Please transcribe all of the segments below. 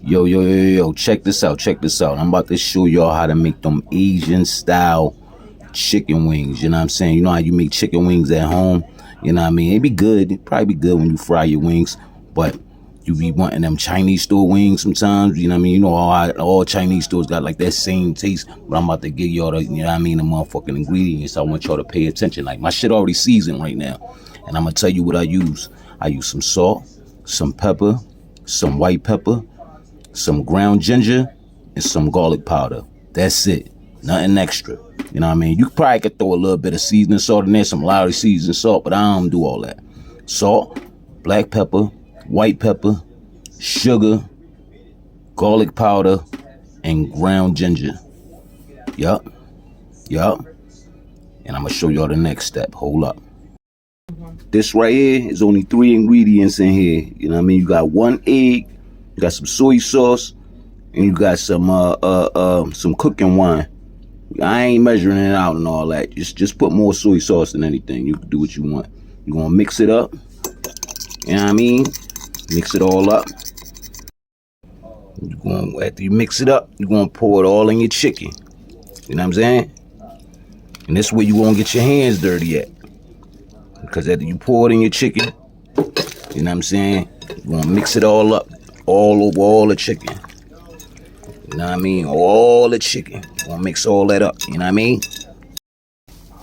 Yo, check this out. I'm about to show y'all how to make them Asian style chicken wings. You know what I'm saying? You know how you make chicken wings at home? You know what I mean? It'd be good. It'd probably be good when you fry your wings, but you be wanting them Chinese store wings sometimes. You know what I mean? You know, all Chinese stores got like that same taste, but I'm about to give y'all the, you know what I mean, the motherfucking ingredients. I want y'all to pay attention. Like, my shit already seasoned right now, and I'm gonna tell you what I use. I use some salt, some pepper, some white pepper, some ground ginger, and some garlic powder. That's it. Nothing extra. You know what I mean? You probably could throw a little bit of seasoning salt in there, some Lowry seasoning salt, but I don't do all that. Salt, black pepper, white pepper, sugar, garlic powder, and ground ginger. Yup. And I'm gonna show y'all the next step. Hold up. This right here is only 3 ingredients in here. You know what I mean? You got 1 egg, you got some soy sauce, and you got some cooking wine. I ain't measuring it out and all that. Just put more soy sauce than anything. You can do what you want. You're gonna mix it up. You know what I mean? Mix it all up. After you mix it up, you're gonna pour it all in your chicken. You know what I'm saying? And this way you won't get your hands dirty at. Because after you pour it in your chicken, you know what I'm saying? You're gonna mix it all up. All over all the chicken. You know what I mean? All the chicken. You're gonna mix all that up. You know what I mean?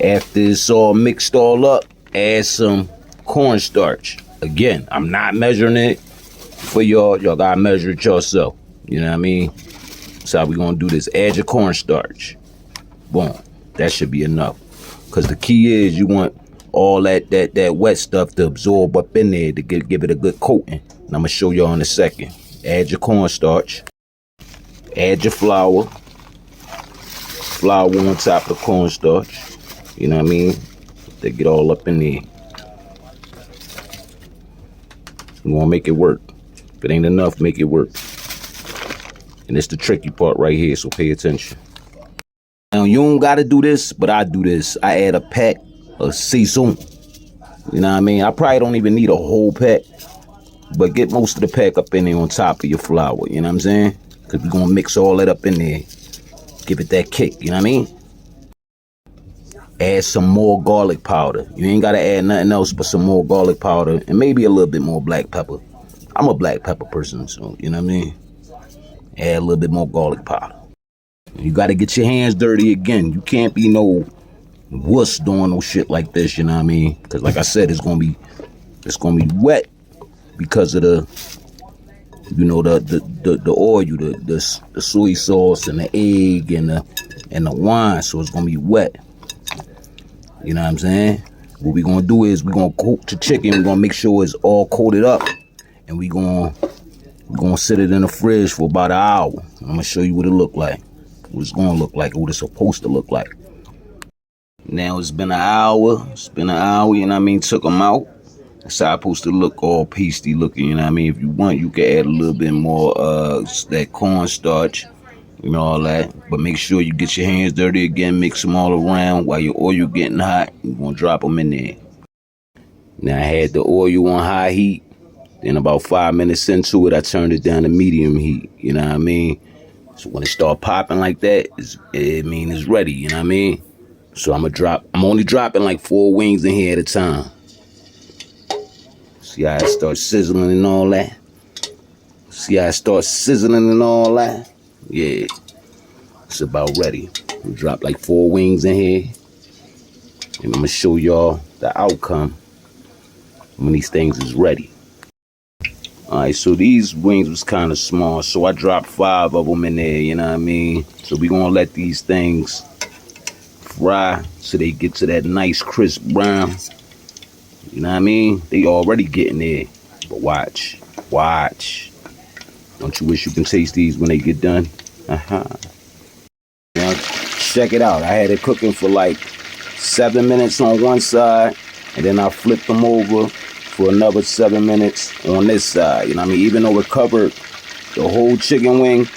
After it's all mixed all up, add some cornstarch. Again, I'm not measuring it for y'all. Y'all gotta measure it yourself. You know what I mean? So how we gonna do this? Add your cornstarch. Boom. That should be enough. Cause the key is you want all that wet stuff to absorb up in there to give it a good coating. And I'm gonna show y'all in a second. Add your cornstarch. Add your flour. Flour on top of the cornstarch. You know what I mean? They get all up in there. You wanna make it work. If it ain't enough, make it work. And it's the tricky part right here, so pay attention. Now, you don't gotta do this, but I do this. I add a pack of seasoning. You know what I mean? I probably don't even need a whole pack, but get most of the pack up in there on top of your flour. You know what I'm saying? Because we're gonna mix all that up in there. Give it that kick, you know what I mean? Add some more garlic powder. You ain't gotta add nothing else but some more garlic powder and maybe a little bit more black pepper. I'm a black pepper person, so you know what I mean? Add a little bit more garlic powder. You gotta get your hands dirty again. You can't be no wuss doing no shit like this, you know what I mean? Because like I said, it's gonna be wet because of the, you know, the oil, the soy sauce and the egg and the wine, so it's gonna be wet. You know what I'm saying? What we gonna do is we're gonna coat the chicken. We're gonna make sure it's all coated up, and we're gonna sit it in the fridge for about an hour. I'm gonna show you what it look like, what it's gonna look like, what it's supposed to look like. Now it's been an hour. You know what I mean? Took them out. It's how it's supposed to look, all pasty looking. You know what I mean? If you want, you can add a little bit more that cornstarch. You know, all that. But make sure you get your hands dirty again. Mix them all around while your oil getting hot. You're going to drop them in there. Now I had the oil on high heat. Then about 5 minutes into it, I turned it down to medium heat. You know what I mean? So when it start popping like that, it's ready. You know what I mean? So I'm only dropping like 4 wings in here at a time. See how it starts sizzling and all that? Yeah, it's about ready. We drop like 4 wings in here, and I'm gonna show y'all the outcome when these things is ready. All right, so these wings was kind of small, so I dropped 5 of them in there. You know what I mean? So we gonna let these things fry so they get to that nice crisp brown. You know what I mean? They already getting there, but watch. Don't you wish you can taste these when they get done? Now, check it out. I had it cooking for like 7 minutes on one side, and then I flipped them over for another 7 minutes on this side. You know what I mean? Even though it covered the whole chicken wing,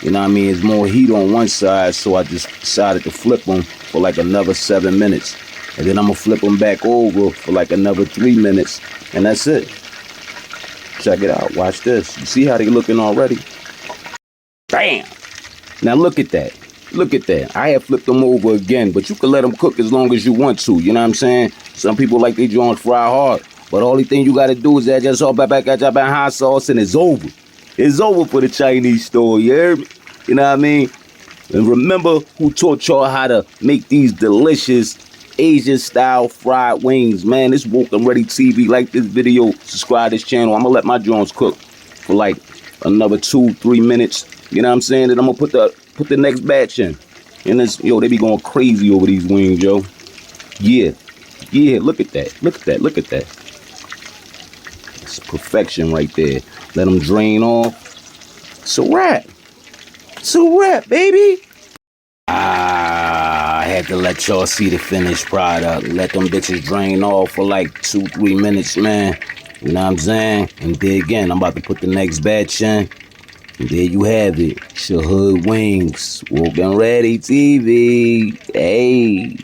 you know what I mean, it's more heat on one side, so I just decided to flip them for like another 7 minutes. And then I'm going to flip them back over for like another 3 minutes, and that's it. Check it out. Watch this. You see how they looking already? Bam! Now look at that. Look at that. I have flipped them over again, but you can let them cook as long as you want to. You know what I'm saying? Some people like they joints fry hard, but the only thing you got to do is add just all back hot sauce, and it's over. It's over for the Chinese store. You hear me? You know what I mean? And remember who taught y'all how to make these delicious Asian-style fried wings, man. It's Woke and Ready TV. Like this video, subscribe to this channel. I'm going to let my joints cook for like another 2-3 minutes. You know what I'm saying? Then I'm going to put the next batch in. And this, yo, they be going crazy over these wings, yo. Yeah. Yeah, look at that. Look at that. Look at that. It's perfection right there. Let them drain off. It's a wrap. It's a wrap, baby. I had to let y'all see the finished product. Let them bitches drain off for like 2-3 minutes, man. You know what I'm saying? And then again, I'm about to put the next batch in. And there you have it. It's your hood wings. Woke and Ready TV. Hey.